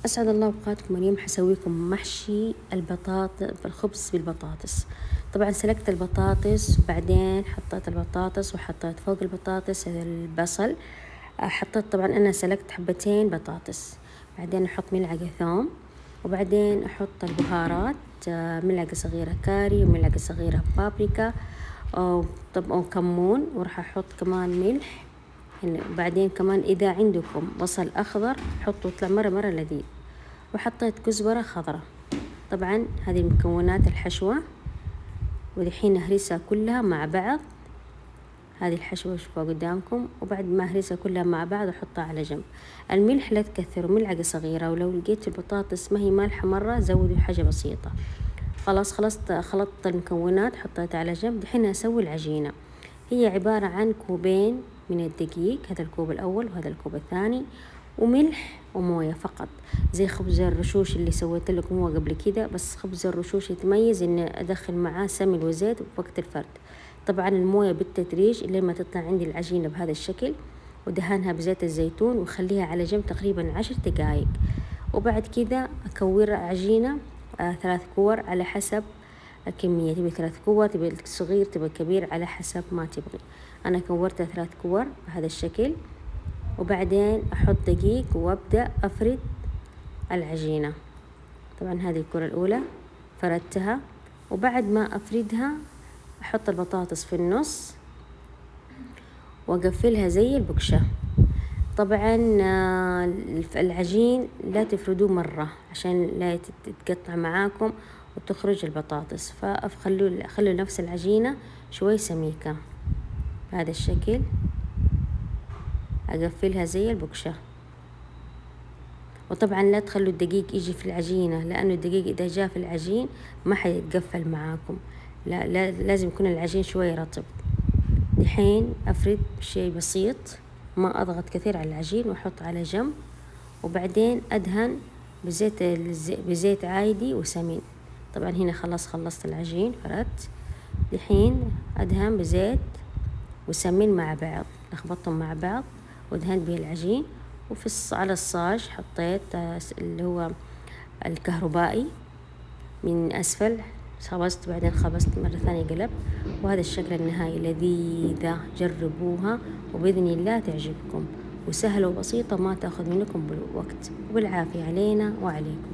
أسعد الله أوقاتكم. اليوم حسويكم محشي الخبز بالبطاطس. طبعا سلقت البطاطس وبعدين حطيت البطاطس وحطيت فوق البطاطس البصل. حطيت طبعا أنا سلقت حبتين بطاطس، بعدين أحط ملعقة ثوم، وبعدين أحط البهارات، ملعقة صغيرة كاري وملعقة صغيرة بابريكا وكمون، وراح أحط كمان ملح. بعدين كمان إذا عندكم بصل أخضر حطوا، يطلع مرة لذيذ. وحطيت كزبرة خضراء. طبعا هذه مكونات الحشوة، ودحين أهرسها كلها مع بعض. هذه الحشوة شوفوا قدامكم، وبعد ما أهرسها كلها مع بعض أحطها على جنب. الملح لا تكثروا، ملعقة صغيرة، ولو لقيت البطاطس ما هي مالحة مرة زودوا حاجة بسيطة. خلطت المكونات حطيتها على جنب. دحين أسوي العجينة. هي عبارة عن كوبين من الدقيق، هذا الكوب الأول وهذا الكوب الثاني، وملح وموية فقط، زي خبز الرشوش اللي سويت لكم هو قبل كده. بس خبز الرشوش يتميز إن أدخل معاه سمن وزيت وقت الفرد. طبعا الموية بالتدريج لما تطلع عندي العجينة بهذا الشكل، ودهنها بزيت الزيتون وخليها على جنب تقريبا 10 دقائق. وبعد كده أكور عجينة 3 كور على حسب الكمية، تبي 3 كور، تبي صغير، تبي كبير، على حسب ما تبغي. أنا كورتها 3 كور بهذا الشكل. وبعدين أحط دقيق وأبدأ أفرد العجينة. طبعا هذه الكرة الأولى فردتها، وبعد ما أفردها أحط البطاطس في النص وأقفلها زي البقشة. طبعا العجين لا تفردوه مرة عشان لا تتقطع معاكم وتخرج البطاطس، خلوا نفس العجينة شوي سميكة بهذا الشكل. أقفلها زي البقشة. وطبعا لا تخلوا الدقيق يجي في العجينة، لأنه الدقيق إذا جاء في العجين ما حيتقفل معاكم. لا لازم يكون العجين شوي رطب. دحين أفرد شيء بسيط، ما أضغط كثير على العجين، وأحط على جنب. وبعدين أدهن بزيت عادي وسمين. طبعا هنا خلصت العجين فردت. دحين أدهن بزيت وسمين مع بعض، لخبطهم مع بعض ودهنت به العجين. على الصاج حطيت اللي هو الكهربائي من أسفل، خبزت بعدين خبزت مرة ثانية قلبت. وهذا الشكل النهائي لذيذة، جربوها وبإذن الله تعجبكم، وسهلة وبسيطة ما تأخذ منكم بالوقت، وبالعافية علينا وعليكم.